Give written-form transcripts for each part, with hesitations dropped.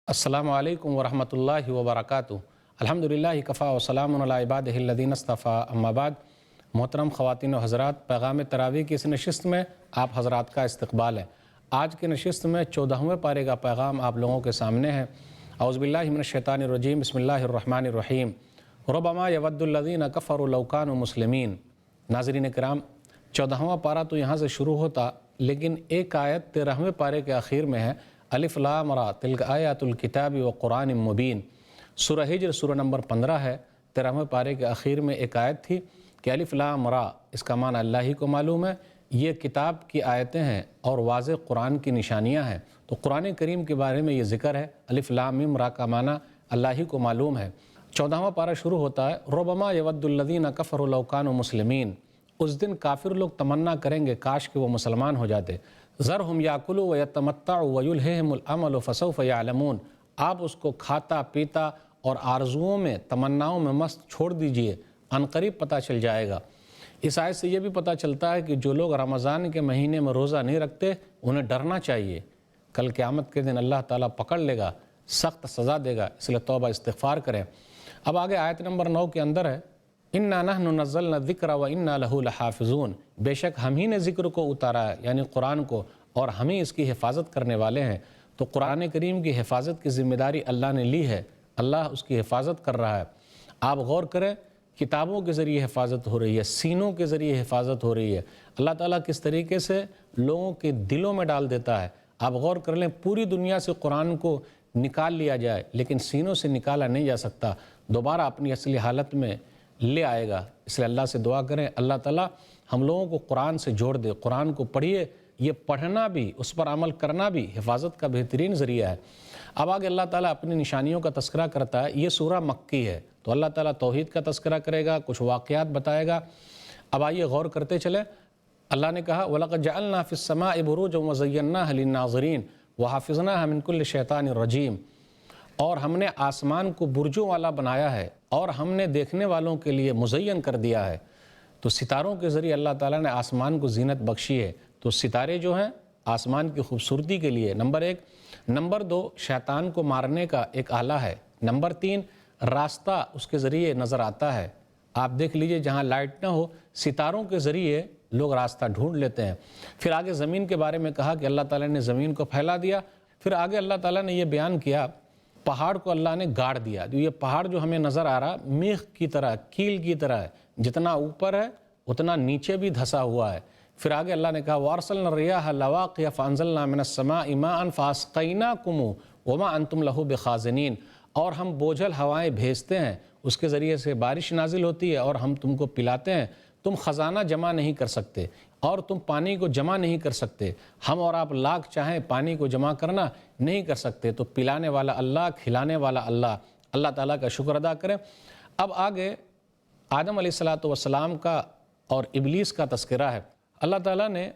السلام علیکم ورحمۃ اللہ وبرکاتہ۔ الحمدللہ کفا وسلام علی عبادہ الذین اصطفیٰ، اما بعد۔ محترم خواتین و حضرات، پیغام تراویح کی اس نشست میں آپ حضرات کا استقبال ہے۔ آج کی نشست میں 14ویں پارے کا پیغام آپ لوگوں کے سامنے ہے۔ اعوذ باللہ من الشیطان الرجیم، بسم اللہ الرحمن الرحیم۔ ربما یود الذین کفروا لو کانوا مسلمین۔ ناظرین کرام، 14واں پارہ تو یہاں سے شروع ہوتا، لیکن ایک آیت 13ویں پارے کے آخر میں ہے، الف لام را تلک آیات الکتاب و قرآن مبین۔ سورہ ہجر سورہ نمبر 15 ہے۔ 13ویں پارے کے آخر میں ایک آیت تھی کہ الف لام را، اس کا معنی اللہ ہی کو معلوم ہے، یہ کتاب کی آیتیں ہیں اور واضح قرآن کی نشانیاں ہیں۔ تو قرآن کریم کے بارے میں یہ ذکر ہے، الف لام میم را کا معنی اللہ ہی کو معلوم ہے۔ 14واں پارہ شروع ہوتا ہے، ربما یود الذین کفروا لو کانوا مسلمین۔ اس دن کافر لوگ تمنا کریں گے کاش کہ وہ مسلمان ہو جاتے۔ ذرہم یاکلوا ویتمتعوا ویلہہم الامل فسوف یعلمون۔ آپ اس کو کھاتا پیتا اور آرزوؤں میں تمناؤں میں مست چھوڑ دیجئے، عنقریب پتہ چل جائے گا۔ اس آیت سے یہ بھی پتہ چلتا ہے کہ جو لوگ رمضان کے مہینے میں روزہ نہیں رکھتے انہیں ڈرنا چاہیے، کل قیامت کے دن اللہ تعالیٰ پکڑ لے گا، سخت سزا دے گا، اس لیے توبہ استغفار کریں۔ اب آگے آیت نمبر 9 کے اندر ہے، اِنَّا نَحْنُ نَزَّلْنَا الذِّكْرَ وَإِنَّا لَهُ لَحَافِظُونَ۔ بے شک ہم ہی نے ذکر کو اتارا ہے، یعنی قرآن کو، اور ہم ہی اس کی حفاظت کرنے والے ہیں۔ تو قرآن کریم کی حفاظت کی ذمہ داری اللہ نے لی ہے، اللہ اس کی حفاظت کر رہا ہے۔ آپ غور کریں، کتابوں کے ذریعے حفاظت ہو رہی ہے، سینوں کے ذریعے حفاظت ہو رہی ہے۔ اللہ تعالیٰ کس طریقے سے لوگوں کے دلوں میں ڈال دیتا ہے۔ آپ غور کر لیں، پوری دنیا سے قرآن کو نکال لیا جائے لیکن سینوں سے نکالا نہیں جا سکتا، دوبارہ اپنی اصلی حالت میں لے آئے گا۔ اس لیے اللہ سے دعا کریں، اللہ تعالیٰ ہم لوگوں کو قرآن سے جوڑ دے۔ قرآن کو پڑھیے، یہ پڑھنا بھی، اس پر عمل کرنا بھی حفاظت کا بہترین ذریعہ ہے۔ اب آگے اللہ تعالیٰ اپنی نشانیوں کا تذکرہ کرتا ہے۔ یہ سورہ مکی ہے، تو اللہ تعالیٰ توحید کا تذکرہ کرے گا، کچھ واقعات بتائے گا۔ اب آئیے غور کرتے چلیں۔ اللہ نے کہا وَلَقَدْ جَعَلْنَا فِي السَّمَاءِ بُرُوجًا وَزَيَّنَّاهَا لِلنَّاظِرِينَ وَحَفِظْنَاهَا مِنْ كُلِّ شَيْطَانٍ رَجِيمٍ۔ اور ہم نے آسمان کو برجوں والا بنایا ہے اور ہم نے دیکھنے والوں کے لیے مزین کر دیا ہے۔ تو ستاروں کے ذریعے اللہ تعالیٰ نے آسمان کو زینت بخشی ہے۔ تو ستارے جو ہیں آسمان کی خوبصورتی کے لیے نمبر 1۔ نمبر 2، شیطان کو مارنے کا ایک آلہ ہے۔ نمبر 3، راستہ اس کے ذریعے نظر آتا ہے۔ آپ دیکھ لیجئے جہاں لائٹ نہ ہو، ستاروں کے ذریعے لوگ راستہ ڈھونڈ لیتے ہیں۔ پھر آگے زمین کے بارے میں کہا کہ اللہ تعالیٰ نے زمین کو پھیلا دیا۔ پھر آگے اللہ تعالیٰ نے یہ بیان کیا، پہاڑ کو اللہ نے گاڑ دیا۔ یہ پہاڑ جو ہمیں نظر آ رہا میخ کی طرح، کیل کی طرح ہے، جتنا اوپر ہے اتنا نیچے بھی دھسا ہوا ہے۔ پھر آگے اللہ نے کہا وَأَرْسَلْنَا الرِّيَاحَ لَوَاقِحَ فَأَنزَلْنَا مِنَ السَّمَاءِ مَاءً فَأَسْقَيْنَاكُمُوهُ وَمَا أَنْتُمْ لَهُ بِخَازِنِينَ۔ اور ہم بوجھل ہوائیں بھیجتے ہیں، اس کے ذریعے سے بارش نازل ہوتی ہے اور ہم تم کو پلاتے ہیں۔ تم خزانہ جمع نہیں کر سکتے اور تم پانی کو جمع نہیں کر سکتے۔ ہم اور آپ لاکھ چاہیں پانی کو جمع کرنا نہیں کر سکتے۔ تو پلانے والا اللہ، کھلانے والا اللہ، اللہ تعالیٰ کا شکر ادا کریں۔ اب آگے آدم علیہ السلام کا اور ابلیس کا تذکرہ ہے۔ اللہ تعالیٰ نے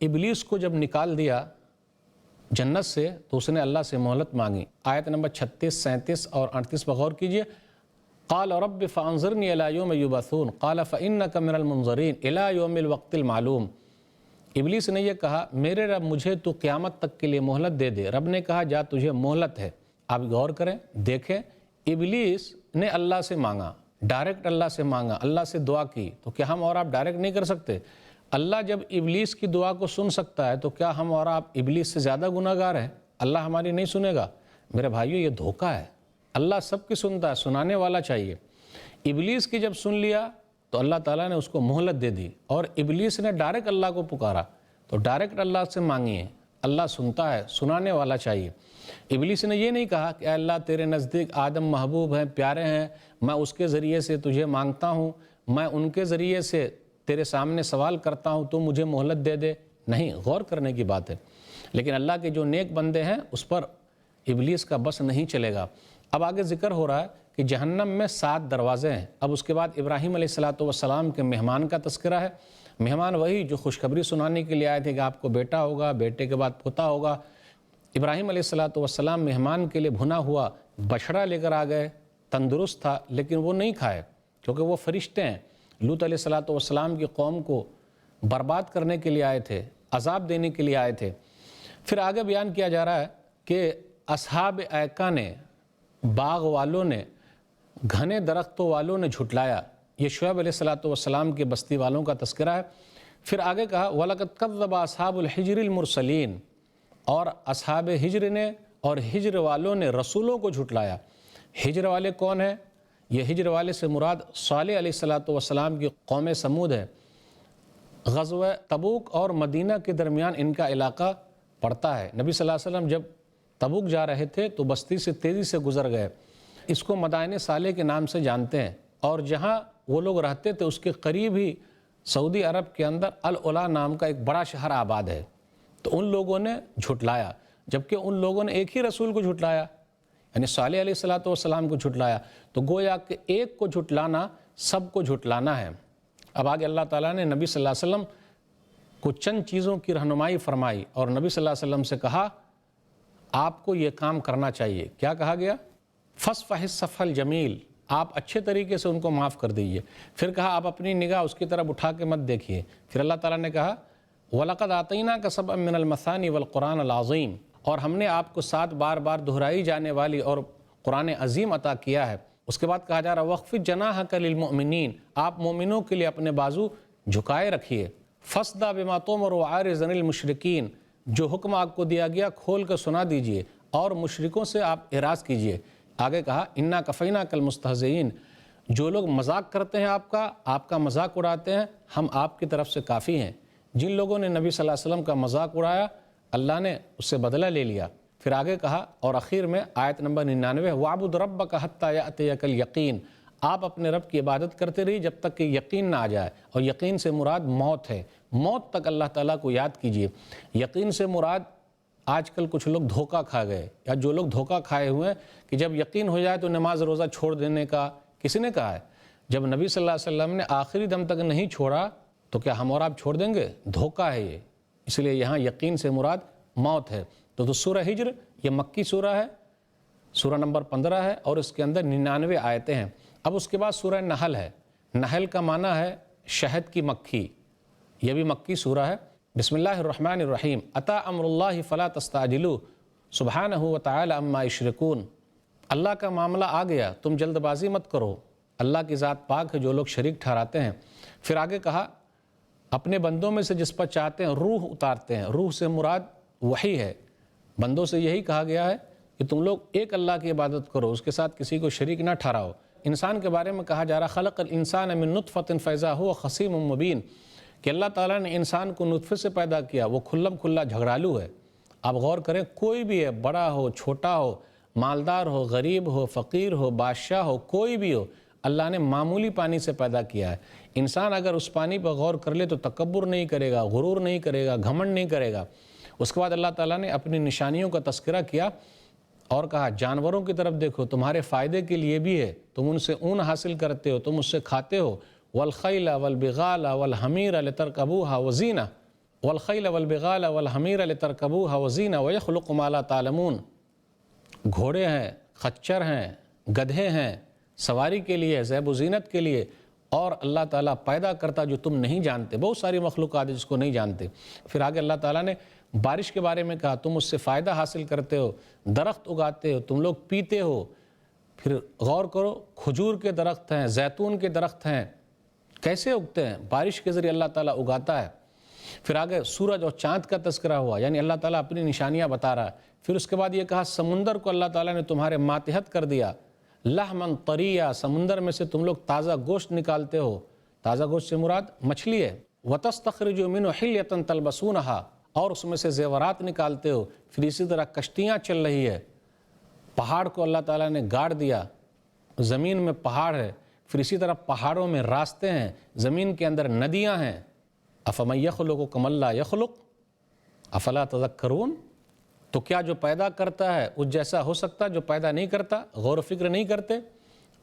ابلیس کو جب نکال دیا جنت سے تو اس نے اللہ سے مہلت مانگی۔ آیت نمبر 36، 37 اور 38 پر غور کیجئے۔ قال رب فانظرنی الی یوم یبعثون قال فانک من المنظرین الی یوم الوقت المعلوم۔ ابلیس نے یہ کہا، میرے رب مجھے تو قیامت تک کے لیے مہلت دے دے۔ رب نے کہا جا تجھے مہلت ہے۔ آپ غور کریں، دیکھیں، ابلیس نے اللہ سے مانگا، ڈائریکٹ اللہ سے مانگا، اللہ سے دعا کی۔ تو کیا ہم اور آپ ڈائریکٹ نہیں کر سکتے؟ اللہ جب ابلیس کی دعا کو سن سکتا ہے تو کیا ہم اور آپ ابلیس سے زیادہ گناہ گار ہیں؟ اللہ ہماری نہیں سنے گا؟ میرے بھائیو، یہ دھوکہ ہے۔ اللہ سب کی سنتا ہے، سنانے والا چاہیے۔ ابلیس کی جب سن لیا تو اللہ تعالیٰ نے اس کو مہلت دے دی، اور ابلیس نے ڈائریکٹ اللہ کو پکارا۔ تو ڈائریکٹ اللہ سے مانگیے، اللہ سنتا ہے، سنانے والا چاہیے۔ ابلیس نے یہ نہیں کہا کہ اے اللہ تیرے نزدیک آدم محبوب ہیں، پیارے ہیں، میں اس کے ذریعے سے تجھے مانگتا ہوں، میں ان کے ذریعے سے تیرے سامنے سوال کرتا ہوں، تو مجھے مہلت دے دے۔ نہیں، غور کرنے کی بات ہے۔ لیکن اللہ کے جو نیک بندے ہیں اس پر ابلیس کا بس نہیں چلے گا۔ اب آگے ذکر ہو رہا ہے کہ جہنم میں 7 دروازے ہیں۔ اب اس کے بعد ابراہیم علیہ السلام کے مہمان کا تذکرہ ہے۔ مہمان وہی جو خوشخبری سنانے کے لیے آئے تھے کہ آپ کو بیٹا ہوگا، بیٹے کے بعد پوتا ہوگا۔ ابراہیم علیہ السلام مہمان کے لیے بھنا ہوا بچڑا لے کر آ گئے، تندرست تھا، لیکن وہ نہیں کھائے کیونکہ وہ فرشتے ہیں۔ لوط علیہ السلام کی قوم کو برباد کرنے کے لیے آئے تھے، عذاب دینے کے لیے آئے تھے۔ پھر آگے بیان کیا جا رہا ہے کہ اصحاب ایکا نے، باغ والوں نے، گھنے درختوں والوں نے جھٹلایا۔ یہ شعیب علیہ السلام کی بستی والوں کا تذکرہ ہے۔ پھر آگے کہا وَلَقَدْ كَذَّبَ أَصْحَابُ الْحِجْرِ الْمُرْسَلِينَ، اور اصحاب ہجر نے اور ہجر والوں نے رسولوں کو جھٹلایا۔ ہجر والے کون ہیں؟ یہ ہجر والے سے مراد صالح علیہ السلام کی قوم سمود ہے۔ غزوہ تبوک اور مدینہ کے درمیان ان کا علاقہ پڑتا ہے۔ نبی صلی اللہ علیہ وسلم جب تبوک جا رہے تھے تو بستی سے تیزی سے گزر گئے۔ اس کو مدائن صالح کے نام سے جانتے ہیں، اور جہاں وہ لوگ رہتے تھے اس کے قریب ہی سعودی عرب کے اندر العلا نام کا ایک بڑا شہر آباد ہے۔ تو ان لوگوں نے جھٹلایا، جبکہ ان لوگوں نے ایک ہی رسول کو جھٹلایا، یعنی صالح علیہ السلام کو جھٹلایا۔ تو گویا کہ ایک کو جھٹلانا سب کو جھٹلانا ہے۔ اب آگے اللہ تعالیٰ نے نبی صلی اللہ علیہ وسلم کو چند چیزوں کی رہنمائی فرمائی، اور نبی صلی اللہ علیہ وسلم سے کہا آپ کو یہ کام کرنا چاہیے۔ کیا کہا گیا؟ فَاصْفَحِ الصَّفْحَ الْجَمِيلَ، آپ اچھے طریقے سے ان کو معاف کر دیجئے۔ پھر کہا آپ اپنی نگاہ اس کی طرف اٹھا کے مت دیکھیے۔ پھر اللہ تعالیٰ نے کہا وَلَقَدْ آتَيْنَاكَ سَبْعًا مِّنَ الْمَثَانِي وَالْقُرْآنِ الْعَظِيمِ، اور ہم نے آپ کو 7 بار بار دہرائی جانے والی اور قرآن عظیم عطا کیا ہے۔ اس کے بعد کہا جا رہا وَاخْفِضْ جَنَاحَكَ لِلْمُؤْمِنِينَ، آپ مومنوں کے لیے اپنے بازو جھکائے رکھیے۔ فَاصْدَعْ بِمَا تُؤْمَرُ وَأَعْرِضْ عَنِ الْمُشْرِكِينَ، جو حکم آپ کو دیا گیا کھول کر سنا دیجئے اور مشرکوں سے آپ اعراض کیجئے۔ آگے کہا اِنَّا كَفَيْنَاكَ الْمُسْتَهْزِئِينَ، جو لوگ مذاق کرتے ہیں آپ کا مذاق اڑاتے ہیں، ہم آپ کی طرف سے کافی ہیں۔ جن لوگوں نے نبی صلی اللہ علیہ وسلم کا مذاق اڑایا اللہ نے اس سے بدلہ لے لیا۔ پھر آگے کہا اور اخیر میں آیت نمبر 99 وَاعْبُدْ رَبَّكَ حَتَّى يَأْتِيَكَ الْيَقِينُ، آپ اپنے رب کی عبادت کرتے رہیے جب تک کہ یقین نہ آ جائے، اور یقین سے مراد موت ہے۔ موت تک اللہ تعالیٰ کو یاد کیجئے۔ یقین سے مراد آج کل کچھ لوگ دھوکہ کھا گئے، یا جو لوگ دھوکہ کھائے ہوئے ہیں کہ جب یقین ہو جائے تو نماز روزہ چھوڑ دینے کا کسی نے کہا ہے؟ جب نبی صلی اللہ علیہ وسلم نے آخری دم تک نہیں چھوڑا تو کیا ہم اور آپ چھوڑ دیں گے؟ دھوکہ ہے یہ۔ اس لیے یہاں یقین سے مراد موت ہے۔ تو سورہ ہجر یہ مکی سورہ ہے، سورہ نمبر 15 ہے، اور اس کے اندر 99 آیتیں ہیں۔ اب اس کے بعد سورہ نحل ہے۔ نحل کا معنی ہے شہد کی مکھی، یہ بھی مکی سورہ ہے۔ بسم اللہ الرحمن الرحیم، اتی امر اللہ فلا تستعجلوہ سبحانہ وتعالی عما یشرکون، اللہ کا معاملہ آ گیا، تم جلد بازی مت کرو، اللہ کی ذات پاک ہے جو لوگ شریک ٹھہراتے ہیں۔ پھر آگے کہا اپنے بندوں میں سے جس پر چاہتے ہیں روح اتارتے ہیں۔ روح سے مراد وحی ہے۔ بندوں سے یہی کہا گیا ہے کہ تم لوگ ایک اللہ کی عبادت کرو، اس کے ساتھ کسی کو شریک نہ ٹھہراؤ۔ انسان کے بارے میں کہا جا رہا خلق الانسان من نطفۃ فاذا هو خصیم مبین، کہ اللہ تعالیٰ نے انسان کو نطفے سے پیدا کیا، وہ کھلم کھلا جھگڑالو ہے۔ آپ غور کریں، کوئی بھی ہے، بڑا ہو چھوٹا ہو، مالدار ہو غریب ہو فقیر ہو بادشاہ ہو، کوئی بھی ہو، اللہ نے معمولی پانی سے پیدا کیا ہے۔ انسان اگر اس پانی پر غور کر لے تو تکبر نہیں کرے گا، غرور نہیں کرے گا، گھمنڈ نہیں کرے گا۔ اس کے بعد اللہ تعالیٰ نے اپنی نشانیوں کا تذکرہ کیا اور کہا جانوروں کی طرف دیکھو، تمہارے فائدے کے لیے بھی ہے، تم ان سے اون حاصل کرتے ہو، تم اس سے کھاتے ہو۔ والخیل والبغال والحمیر لترکبوها وزینہ، والخیل والبغال والحمیر لترکبوها وزینہ ویخلق ما لا تعلمون، گھوڑے ہیں، خچر ہیں، گدھے ہیں، سواری کے لیے، زیب و زینت کے لیے، اور اللہ تعالیٰ پیدا کرتا جو تم نہیں جانتے۔ بہت ساری مخلوقات جس کو نہیں جانتے۔ پھر آگے اللہ تعالیٰ نے بارش کے بارے میں کہا تم اس سے فائدہ حاصل کرتے ہو، درخت اگاتے ہو، تم لوگ پیتے ہو۔ پھر غور کرو، کھجور کے درخت ہیں، زیتون کے درخت ہیں، کیسے اگتے ہیں؟ بارش کے ذریعے اللہ تعالیٰ اگاتا ہے۔ پھر آگے سورج اور چاند کا تذکرہ ہوا، یعنی اللہ تعالیٰ اپنی نشانیاں بتا رہا ہے۔ پھر اس کے بعد یہ کہا سمندر کو اللہ تعالیٰ نے تمہارے ماتحت کر دیا، لحمن طریہ، سمندر میں سے تم لوگ تازہ گوشت نکالتے ہو۔ تازہ گوشت سے مراد مچھلی ہے۔ وَتَسْتَخْرِجُ مِنْهُ حِلْيَةً تَلْبَسُونَهَا، اور اس میں سے زیورات نکالتے ہو۔ پھر اسی طرح کشتیاں چل رہی ہے، پہاڑ کو اللہ تعالیٰ نے گاڑ دیا، زمین میں پہاڑ ہے، پھر اسی طرح پہاڑوں میں راستے ہیں، زمین کے اندر ندیاں ہیں۔ أَفَمَن يَخْلُقُ كَمَن لَّا يَخْلُقُ أَفَلَا تَذَكَّرُونَ، تو کیا جو پیدا کرتا ہے اس جیسا ہو سکتا جو پیدا نہیں کرتا؟ غور و فکر نہیں کرتے؟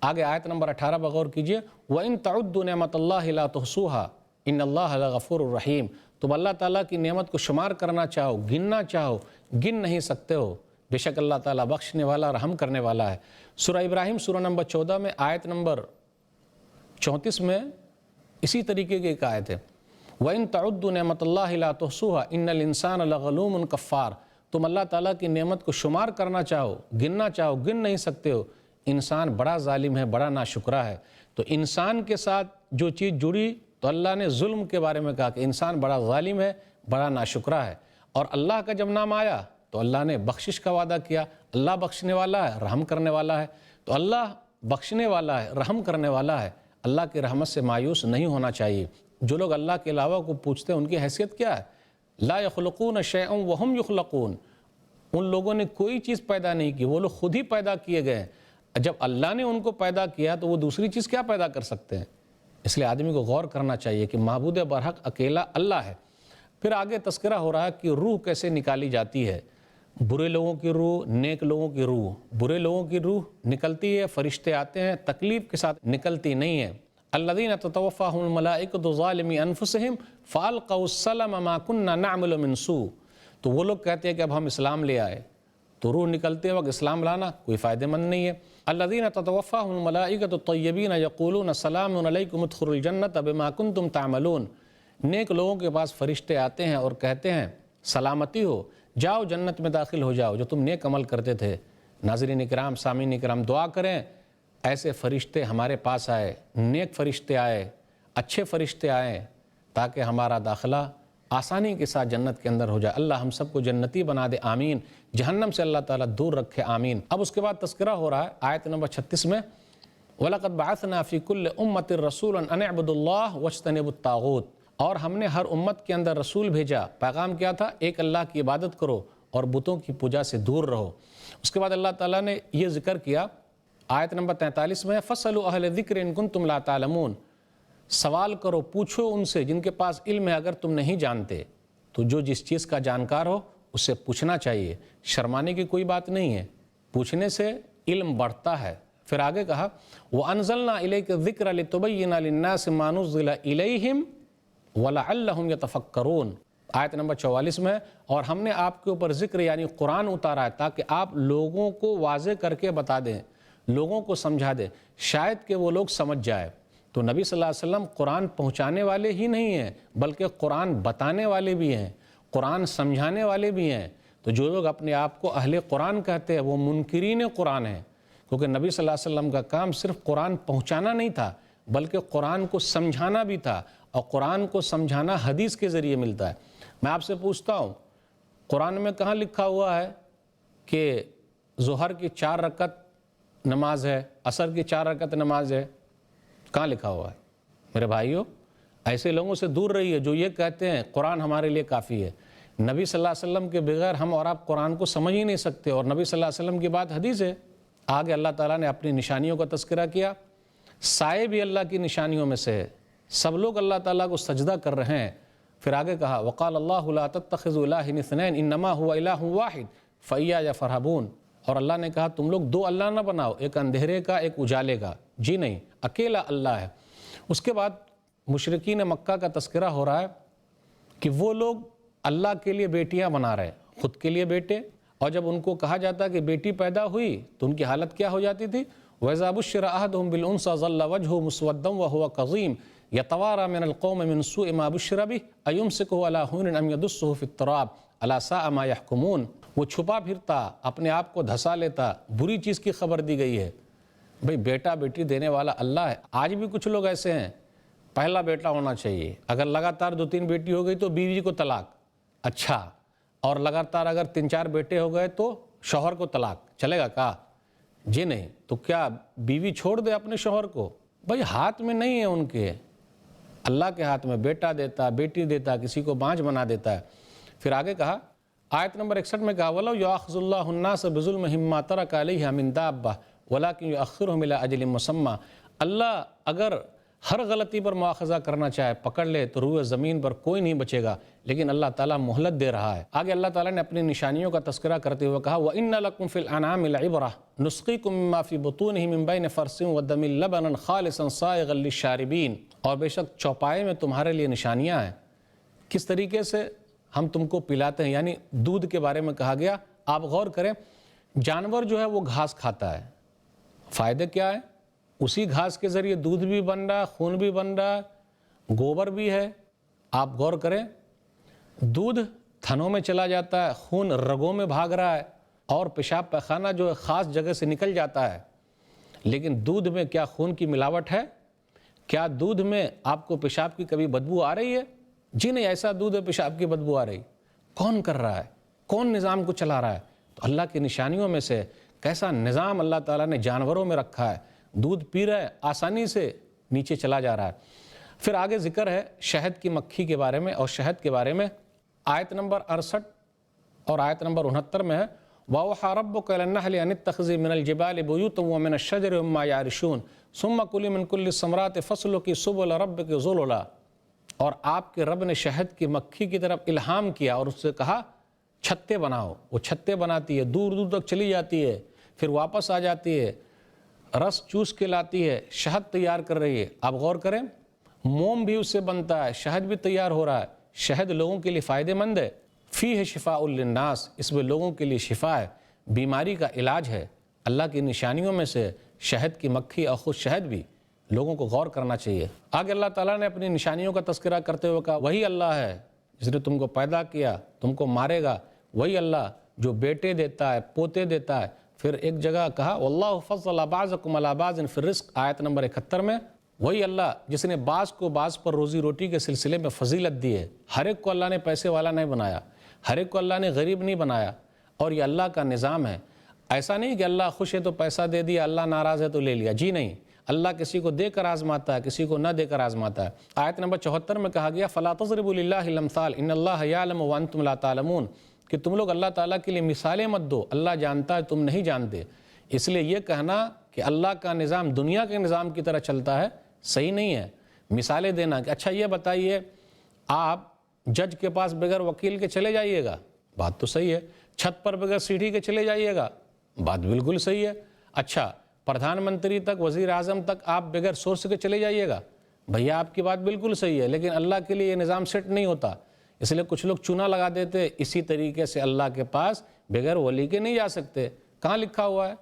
آگے آیت نمبر 18 پر غور کیجئے، وَإِن تَعُدُّوا نِعْمَةَ اللَّهِ لَا تُحْصُوهَا إِنَّ اللَّهَ لَغَفُورٌ رَحِيمٌ، تم اللہ تعالیٰ کی نعمت کو شمار کرنا چاہو، گننا چاہو، گن نہیں سکتے ہو، بے شک اللہ تعالیٰ بخشنے والا رحم کرنے والا ہے۔ سورہ ابراہیم سورہ نمبر 14 میں آیت نمبر 34 میں اسی طریقے کی ایک آیت ہے، وَإِن تَعُدُّوا نِعْمَةَ اللَّهِ لَا تُحْصُوهَا إِنَّ الْإِنسَانَ لَظَلُومٌ كَفَّارٌ، تم اللہ تعالیٰ کی نعمت کو شمار کرنا چاہو، گننا چاہو، گن نہیں سکتے ہو، انسان بڑا ظالم ہے، بڑا ناشکرا ہے۔ تو انسان کے ساتھ جو چیز جڑی تو اللہ نے ظلم کے بارے میں کہا کہ انسان بڑا ظالم ہے، بڑا ناشکرا ہے۔ اور اللہ کا جب نام آیا تو اللہ نے بخشش کا وعدہ کیا، اللہ بخشنے والا ہے، رحم کرنے والا ہے۔ تو اللہ بخشنے والا ہے، رحم کرنے والا ہے، اللہ کی رحمت سے مایوس نہیں ہونا چاہیے۔ جو لوگ اللہ کے علاوہ کو پوچھتے ہیں ان کی حیثیت کیا ہے؟ لا یخلقون شیئا وہم یخلقون، ان لوگوں نے کوئی چیز پیدا نہیں کی، وہ لوگ خود ہی پیدا کیے گئے ہیں۔ جب اللہ نے ان کو پیدا کیا تو وہ دوسری چیز کیا پیدا کر سکتے ہیں؟ اس لیے آدمی کو غور کرنا چاہیے کہ معبود برحق اکیلا اللہ ہے۔ پھر آگے تذکرہ ہو رہا ہے کہ روح کیسے نکالی جاتی ہے، برے لوگوں کی روح، نیک لوگوں کی روح۔ برے لوگوں کی روح نکلتی ہے، فرشتے آتے ہیں، تکلیف کے ساتھ نکلتی نہیں ہے۔ الذین تتوفاہم الملائکۃ ظالمی انفسہم فالقوا السلم ما کنا نعمل من سوء۔ تو وہ لوگ کہتے ہیں کہ اب ہم اسلام لے آئے، تو روح نکلتے وقت اسلام لانا کوئی فائدہ مند نہیں ہے۔ الذین تتوفاہم الملائکۃ الطیبین یقولون سلام علیکم ادخلوا الجنۃ بما کنتم تعملون۔ نیک لوگوں کے پاس فرشتے آتے ہیں اور کہتے ہیں سلامتی ہو، جاؤ جنت میں داخل ہو جاؤ جو تم نیک عمل کرتے تھے۔ ناظرین اکرام، سامعین اکرام، دعا کریں ایسے فرشتے ہمارے پاس آئے، نیک فرشتے آئے، اچھے فرشتے آئے، تاکہ ہمارا داخلہ آسانی کے ساتھ جنت کے اندر ہو جائے۔ اللہ ہم سب کو جنتی بنا دے، آمین۔ جہنم سے اللہ تعالیٰ دور رکھے، آمین۔ اب اس کے بعد تذکرہ ہو رہا ہے آیت نمبر 36 میں، وَلَقَدْ بَعَثْنَا فِي كُلِّ أُمَّةٍ رَسُولًا أَنِ اعْبُدُوا اللَّهَ وَاجْتَنِبُوا الطَّاغُوتَ۔ اور ہم نے ہر امت کے اندر رسول بھیجا، پیغام کیا تھا؟ ایک اللہ کی عبادت کرو اور بتوں کی پوجا سے دور رہو۔ اس کے بعد اللہ تعالیٰ نے یہ ذکر کیا آیت نمبر 43 میں، فَاسْأَلُوا أَهْلَ الذِّكْرِ إِن كُنتُمْ لَا تَعْلَمُونَ۔ سوال کرو، پوچھو ان سے جن کے پاس علم ہے اگر تم نہیں جانتے۔ تو جو جس چیز کا جانکار ہو اس سے پوچھنا چاہیے، شرمانے کی کوئی بات نہیں ہے، پوچھنے سے علم بڑھتا ہے۔ پھر آگے کہا وَأَنزَلْنَا إِلَيْكَ الذِّكْرَ لِتُبَيِّنَ لِلنَّاسِ مَا نُزِّلَ إِلَيْهِمْ وَلَعَلَّهُمْ يَتَفَكَّرُونَ۔ آیت نمبر 44 میں، اور ہم نے آپ کے اوپر ذکر یعنی قرآن اتارا ہے تاکہ آپ لوگوں کو واضح کر کے بتا دیں، لوگوں کو سمجھا دیں، شاید کہ وہ لوگ سمجھ جائے۔ تو نبی صلی اللہ علیہ وسلم قرآن پہنچانے والے ہی نہیں ہیں بلکہ قرآن بتانے والے بھی ہیں، قرآن سمجھانے والے بھی ہیں۔ تو جو لوگ اپنے آپ کو اہل قرآن کہتے ہیں وہ منکرین قرآن ہیں، کیونکہ نبی صلی اللہ علیہ وسلم کا کام صرف قرآن پہنچانا نہیں تھا بلکہ قرآن کو سمجھانا بھی تھا، اور قرآن کو سمجھانا حدیث کے ذریعے ملتا ہے۔ میں آپ سے پوچھتا ہوں، قرآن میں کہاں لکھا ہوا ہے کہ ظہر کی 4 رکعت نماز ہے، عصر کی 4 رکعت نماز ہے؟ کہاں لکھا ہوا ہے؟ میرے بھائیوں، ایسے لوگوں سے دور رہیے جو یہ کہتے ہیں قرآن ہمارے لیے کافی ہے۔ نبی صلی اللہ علیہ وسلم کے بغیر ہم اور آپ قرآن کو سمجھ ہی نہیں سکتے، اور نبی صلی اللہ علیہ وسلم کی بات حدیث ہے۔ آگے اللہ تعالیٰ نے اپنی نشانیوں کا تذکرہ کیا، سائے بھی اللہ کی نشانیوں میں سے ہے، سب لوگ اللہ تعالیٰ کو سجدہ کر رہے ہیں۔ پھر آگے کہا وقال اللہ لا تتخذوا الہین اثنین انما هو الہ واحد فایای فرہبون۔ اور اللہ نے کہا تم لوگ 2 اللہ نہ بناؤ، ایک اندھیرے کا ایک اجالے کا، جی نہیں، اکیلا اللہ ہے۔ اس کے بعد مشرکین مکہ کا تذکرہ ہو رہا ہے کہ وہ لوگ اللہ کے لیے بیٹیاں بنا رہے، خود کے لیے بیٹے، اور جب ان کو کہا جاتا کہ بیٹی پیدا ہوئی تو ان کی حالت کیا ہو جاتی تھی؟ وَإِذَا بُشِّرَ أَحَدُهُم بِالْأُنثىٰ ظَلَّ وَجْهُهُ مُسْوَدًّا وَهُوَ كَظِيمٌ يَتَوَارَىٰ مِنَ الْقَوْمِ مِنْ سُوءِ مَا بُشِّرَ بِهِ أَيُمْسِكُهُ عَلَىٰ هُونٍ أَمْ يَدُسُّهُ فِي التُّرَابِ أَلَا سَاءَ مَا يَحْكُمُونَ۔ وہ چھپا پھرتا، اپنے آپ کو دھسا لیتا، بری چیز کی خبر دی گئی ہے۔ بھئی بیٹا بیٹی دینے والا اللہ ہے۔ آج بھی کچھ لوگ ایسے ہیں، پہلا بیٹا ہونا چاہیے، اگر لگاتار 2-3 بیٹی ہو گئی تو بیوی کو طلاق، اچھا، اور لگاتار اگر 3-4 بیٹے ہو گئے تو شوہر کو طلاق، چلے گا کہا؟ جی نہیں۔ تو کیا بیوی چھوڑ دے اپنے شوہر کو؟ بھئی ہاتھ میں نہیں ہے ان کے، اللہ کے ہاتھ میں، بیٹا دیتا، بیٹی دیتا، کسی کو بانجھ بنا دیتا ہے۔ پھر آگے کہا آیت نمبر 61 میں کہا وَلَوْ يُؤَاخِذُ اللَّهُ النَّاسَ بِظُلْمِهِمْ مَا تَرَكَ عَلَيْهَا مِن دَابَّةٍ وَلَكِنْ يُؤَخِّرُهُمْ إِلَىٰ أَجَلٍ مُّسَمًّى۔ اللہ اگر ہر غلطی پر مواخذہ کرنا چاہے، پکڑ لے تو روئے زمین پر کوئی نہیں بچے گا، لیکن اللہ تعالیٰ مہلت دے رہا ہے۔ آگے اللہ تعالیٰ نے اپنی نشانیوں کا تذکرہ کرتے ہوئے کہا وَإِنَّ لَكُمْ فِي الْأَنْعَامِ لَعِبْرَةً نُسْقِيكُم مِّمَّا فِي بُطُونِهِ مِن بَيْنِ فَرْثٍ وَدَمٍ لَبَنًا خَالِصًا صَائِغًا لِّلشَّارِبِينَ۔ اور بے شک چوپائے میں تمہارے لیے نشانیاں ہیں، کس طریقے سے ہم تم کو پلاتے ہیں، یعنی دودھ کے بارے میں کہا گیا۔ آپ غور کریں، جانور جو ہے وہ گھاس کھاتا ہے، فائدے کیا ہے؟ اسی گھاس کے ذریعے دودھ بھی بن رہا ہے، خون بھی بن رہا ہے، گوبر بھی ہے۔ آپ غور کریں، دودھ تھنوں میں چلا جاتا ہے، خون رگوں میں بھاگ رہا ہے اور پیشاب پیخانہ جو ہے خاص جگہ سے نکل جاتا ہے، لیکن دودھ میں کیا خون کی ملاوٹ ہے؟ کیا دودھ میں آپ کو پیشاب کی کبھی بدبو آ رہی ہے؟ جی نہیں، ایسا دودھ ہے پیشاب کی بدبو آ رہی۔ کون کر رہا ہے؟ کون نظام کو چلا رہا ہے؟ تو اللہ کی نشانیوں میں سے کیسا نظام اللہ تعالیٰ نے جانوروں میں رکھا ہے، دودھ پی رہا ہے، آسانی سے نیچے چلا جا رہا ہے۔ پھر آگے ذکر ہے شہد کی مکھی کے بارے میں اور شہد کے بارے میں، آیت نمبر 68 اور آیت نمبر 69 میں ہے وَأَوْحَىٰ رَبُّكَ إِلَى النَّحْلِ أَنِ اتَّخِذِي مِنَ الْجِبَالِ بُيُوتًا وَمِنَ الشَّجَرِ وَمِمَّا يَعْرِشُونَ ثُمَّ كُلِي مِن كُلِّ الثَّمَرَاتِ فَاسْلُكِي سُبُلَ رَبِّكِ ذُلُلًا۔ اور آپ کے رب نے شہد کی مکھی کی طرف الہام کیا اور اس سے کہا چھتے بناؤ۔ وہ چھتے بناتی ہے، دور دور تک چلی جاتی ہے، پھر واپس آ جاتی ہے، رس چوس کے لاتی ہے، شہد تیار کر رہی ہے۔ آپ غور کریں، موم بھی اس سے بنتا ہے، شہد بھی تیار ہو رہا ہے۔ شہد لوگوں کے لیے فائدہ مند ہے، فیہ شفاء للناس، اس میں لوگوں کے لیے شفا ہے، بیماری کا علاج ہے۔ اللہ کی نشانیوں میں سے شہد کی مکھی اور خود شہد بھی لوگوں کو غور کرنا چاہیے۔ آگے اللہ تعالیٰ نے اپنی نشانیوں کا تذکرہ کرتے ہوئے کہا وہی اللہ ہے جس نے تم کو پیدا کیا، تم کو مارے گا، وہی اللہ جو بیٹے دیتا ہے، پوتے دیتا ہے۔ پھر ایک جگہ کہا واللہ فضل بعضکم علی بعض فی الرزق، آیت نمبر 71 میں، وہی اللہ جس نے بعض کو بعض پر روزی روٹی کے سلسلے میں فضیلت دی ہے۔ ہر ایک کو اللہ نے پیسے والا نہیں بنایا، ہر ایک کو اللہ نے غریب نہیں بنایا، اور یہ اللہ کا نظام ہے۔ ایسا نہیں کہ اللہ خوش ہے تو پیسہ دے دیا، اللہ ناراض ہے تو لے لیا، جی نہیں، اللہ کسی کو دے کر آزماتا ہے، کسی کو نہ دے کر آزماتا ہے۔ آیت نمبر 74 میں کہا گیا فَلَا تَضْرِبُوا لِلَّهِ الْأَمْثَالَ إِنَّ اللَّهَ يَعْلَمُ وَأَنْتُمْ لَا تَعْلَمُونَ، کہ تم لوگ اللہ تعالیٰ کے لیے مثالیں مت دو، اللہ جانتا ہے تم نہیں جانتے۔ اس لیے یہ کہنا کہ اللہ کا نظام دنیا کے نظام کی طرح چلتا ہے صحیح نہیں ہے۔ مثالیں دینا کہ اچھا یہ بتائیے آپ جج کے پاس بغیر وکیل کے چلے جائیے گا، بات تو صحیح ہے۔ چھت پر بغیر سیڑھی کے چلے جائیے گا، بات بالکل صحیح ہے۔ اچھا پردھان منتری تک، وزیر اعظم تک آپ بغیر سورس کے چلے جائیے گا، بھیا آپ کی بات بالکل صحیح ہے، لیکن اللہ کے لیے یہ نظام سیٹ نہیں ہوتا، اس لیے کچھ لوگ چونا لگا دیتے۔ اسی طریقے سے اللہ کے پاس بغیر ولی کے نہیں جا سکتے۔ کہاں لکھا ہوا ہے؟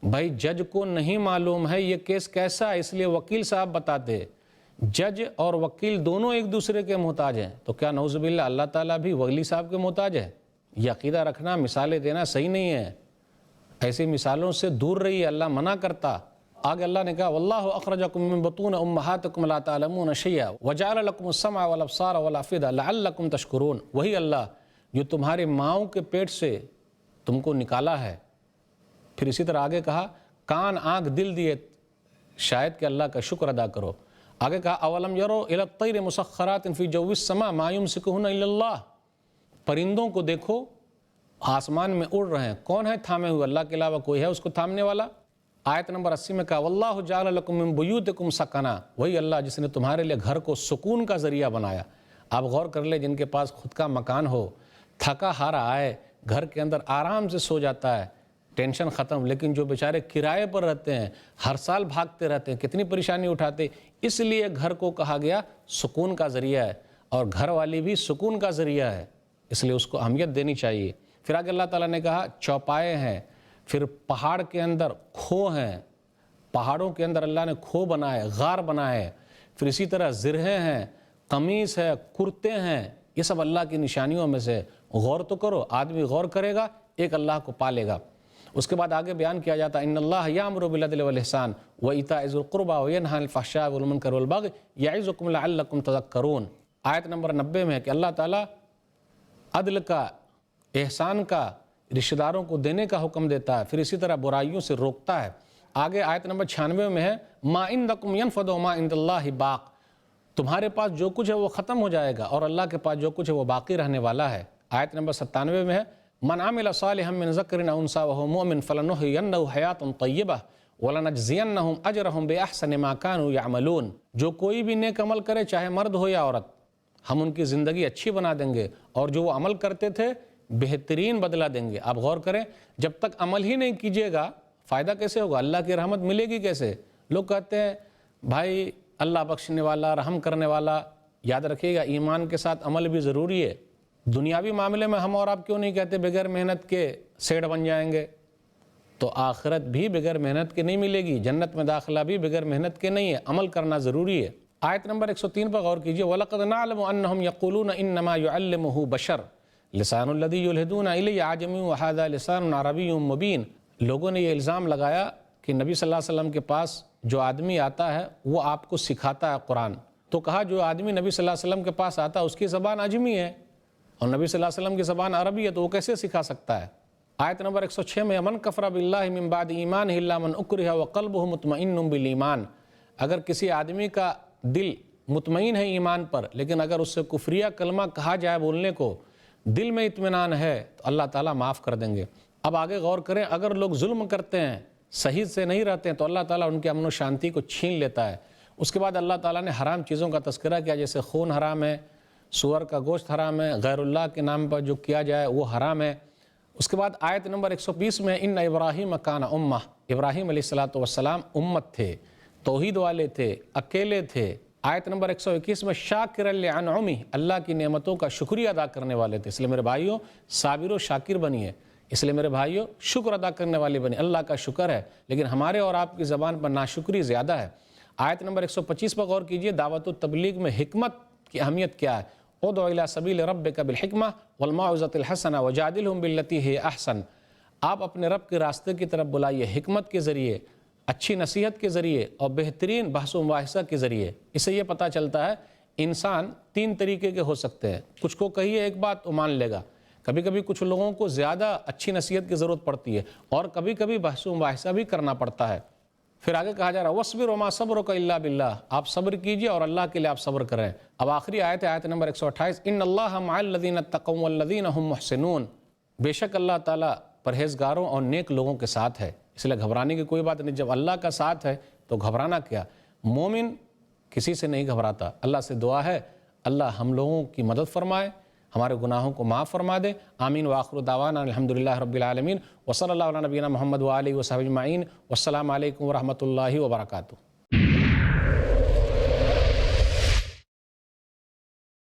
بھائی جج کو نہیں معلوم ہے یہ کیس کیسا ہے، اس لیے وکیل صاحب بتاتے۔ جج اور وکیل دونوں ایک دوسرے کے محتاج ہیں، تو کیا نعوذ باللہ اللہ تعالیٰ بھی ولی صاحب کے محتاج ہے؟ یہ عقیدہ رکھنا، مثالیں دینا صحیح نہیں ہے۔ ایسی مثالوں سے دور رہیے، اللہ منع کرتا۔ آگے اللہ نے کہا واللہ اخرجکم من بطون امہاتکم لا تعلمون شیئا وجعل لکم السمع والابصار والافئدہ لعلکم تشکرون، وہی اللہ جو تمہارے ماؤں کے پیٹ سے تم کو نکالا ہے۔ پھر اسی طرح آگے کہا کان آنکھ دل دیے شاید کہ اللہ کا شکر ادا کرو۔ آگے کہا اولم یروا الی الطیر مسخرات فی جو السماء ما یمسکہن الا اللہ، پرندوں کو دیکھو آسمان میں اڑ رہے ہیں، کون ہے تھامے ہوئے؟ اللہ کے علاوہ کوئی ہے اس کو تھامنے والا؟ آیت نمبر 80 میں کہا واللہ جعل لکم من بیوتکم سکنا، وہی اللہ جس نے تمہارے لیے گھر کو سکون کا ذریعہ بنایا۔ آپ غور کر لیں، جن کے پاس خود کا مکان ہو، تھکا ہارا آئے گھر کے اندر آرام سے سو جاتا ہے، ٹینشن ختم، لیکن جو بیچارے کرائے پر رہتے ہیں، ہر سال بھاگتے رہتے ہیں، کتنی پریشانی اٹھاتے، اس لیے گھر کو کہا گیا سکون کا ذریعہ ہے، اور گھر والی بھی سکون کا ذریعہ ہے، اس لیے اس کو اہمیت دینی چاہیے۔ پھر آگے اللہ تعالیٰ نے کہا چوپائے ہیں، پھر پہاڑ کے اندر کھو ہیں، پہاڑوں کے اندر اللہ نے کھو بنائے، غار بنائے، پھر اسی طرح زرہیں ہیں، قمیص ہے، کرتے ہیں، یہ سب اللہ کی نشانیوں میں سے۔ غور تو کرو، آدمی غور کرے گا ایک اللہ کو پالے گا۔ اس کے بعد آگے بیان کیا جاتا ہے ان اللہ یامر بالعدل والاحسان وایتاء ذی القربى وینہی عن الفحشاء والمنکر والبغی یعظکم لعلکم تذکرون، آیت نمبر 90 میں ہے کہ اللہ تعالیٰ عدل کا، احسان کا، رشتہ داروں کو دینے کا حکم دیتا ہے، پھر اسی طرح برائیوں سے روکتا ہے۔ آگے آیت نمبر 96 میں ہے ما عندکم ینفد وما عند اللہ باق، تمہارے پاس جو کچھ ہے وہ ختم ہو جائے گا اور اللہ کے پاس جو کچھ ہے وہ باقی رہنے والا ہے۔ آیت نمبر 97 میں ہے من عمل صالحا من ذکر او انثی وهو مؤمن فلنحینہ حیاۃ طیبہ ولنجزینہم اجرہم باحسن ما كانوا یعملون، جو کوئی بھی نیک عمل کرے چاہے مرد ہو یا عورت، ہم ان کی زندگی اچھی بنا دیں گے اور جو وہ عمل کرتے تھے بہترین بدلہ دیں گے۔ آپ غور کریں، جب تک عمل ہی نہیں کیجیے گا فائدہ کیسے ہوگا؟ اللہ کی رحمت ملے گی کیسے؟ لوگ کہتے ہیں بھائی اللہ بخشنے والا، رحم کرنے والا، یاد رکھیے گا ایمان کے ساتھ عمل بھی ضروری ہے۔ دنیاوی معاملے میں ہم اور آپ کیوں نہیں کہتے بغیر محنت کے سیٹ بن جائیں گے؟ تو آخرت بھی بغیر محنت کے نہیں ملے گی، جنت میں داخلہ بھی بغیر محنت کے نہیں ہے، عمل کرنا ضروری ہے۔ آیت نمبر 103 پر غور کیجئے وَلَقَدْ نَعْلَمُ أَنَّهُمْ يَقُولُونَ إِنَّمَا يُعَلِّمُهُ بَشَرٌ لسان الذی یلحدون الی اعجمی وہذا لسان عربی مبین۔ لوگوں نے یہ الزام لگایا کہ نبی صلی اللہ علیہ وسلم کے پاس جو آدمی آتا ہے وہ آپ کو سکھاتا ہے قرآن، تو کہا جو آدمی نبی صلی اللہ علیہ وسلم کے پاس آتا ہے اس کی زبان عجمی ہے اور نبی صلی اللہ علیہ وسلم کی زبان عربی ہے، تو وہ کیسے سکھا سکتا ہے؟ آیت نمبر 106 میں من کفر باللہ من بعد ایمانہ الا من اکرہ وقلبہ مطمئن بالایمان۔ اگر کسی آدمی کا دل مطمئن ہے ایمان پر لیکن اگر اس سے کفریہ کلمہ کہا جائے بولنے کو، دل میں اطمینان ہے تو اللہ تعالیٰ معاف کر دیں گے۔ اب آگے غور کریں، اگر لوگ ظلم کرتے ہیں، صحیح سے نہیں رہتے ہیں، تو اللہ تعالیٰ ان کے امن و شانتی کو چھین لیتا ہے۔ اس کے بعد اللہ تعالیٰ نے حرام چیزوں کا تذکرہ کیا، جیسے خون حرام ہے، سور کا گوشت حرام ہے، غیر اللہ کے نام پر جو کیا جائے وہ حرام ہے۔ اس کے بعد آیت نمبر 120 میں ان ابراہیم کان امہ، ابراہیم علیہ السلام امت تھے، توحید والے تھے، اکیلے تھے۔ آیت نمبر 121 میں شاکر لانعمہ، اللہ کی نعمتوں کا شکریہ ادا کرنے والے تھے۔ اس لیے میرے بھائیوں صابر و شاکر بنیے، اس لیے میرے بھائیوں شکر ادا کرنے والے بنیے۔ اللہ کا شکر ہے لیکن ہمارے اور آپ کی زبان پر ناشکری زیادہ ہے۔ آیت نمبر 125 پر غور کیجئے، دعوت التبلیغ میں حکمت کی اہمیت کیا ہے؟ ادع الی سبیل ربک بالحکمہ والموعظۃ الحسنہ وجادلہم باللتی ہی احسن۔ آپ اپنے رب کے راستے کی طرف بلائیے حکمت کے ذریعے، اچھی نصیحت کے ذریعے اور بہترین بحث و مباحثہ کے ذریعے۔ اس سے یہ پتہ چلتا ہے انسان تین طریقے کے ہو سکتے ہیں۔ کچھ کو کہیے ایک بات وہ مان لے گا، کبھی کبھی کچھ لوگوں کو زیادہ اچھی نصیحت کی ضرورت پڑتی ہے اور کبھی کبھی بحث و مباحثہ بھی کرنا پڑتا ہے۔ پھر آگے کہا جا رہا ہے وَاصْبِرْ وَمَا صَبْرُكَ إِلَّا بِاللَّهِ، آپ صبر کیجئے اور اللہ کے لیے آپ صبر کریں۔ اب آخری آیت ہے، آیت نمبر 128، إِنَّ اللَّهَ مَعَ الَّذِينَ اتَّقَوْا وَالَّذِينَ هُمْ مُحْسِنُونَ، بے شک اللہ تعالیٰ پرہیزگاروں اور نیک لوگوں کے ساتھ ہے، اس لیے گھبرانے کی کوئی بات نہیں۔ جب اللہ کا ساتھ ہے تو گھبرانا کیا؟ مومن کسی سے نہیں گھبراتا۔ اللہ سے دعا ہے اللہ ہم لوگوں کی مدد فرمائے، ہمارے گناہوں کو معاف فرما دے۔ آمین وآخر دعوانا الحمدللہ رب العالمین وصلی اللہ علی نبینا محمد وآلہ وصحبہ اجمعین۔ والسلام علیکم ورحمۃ اللہ وبرکاتہ۔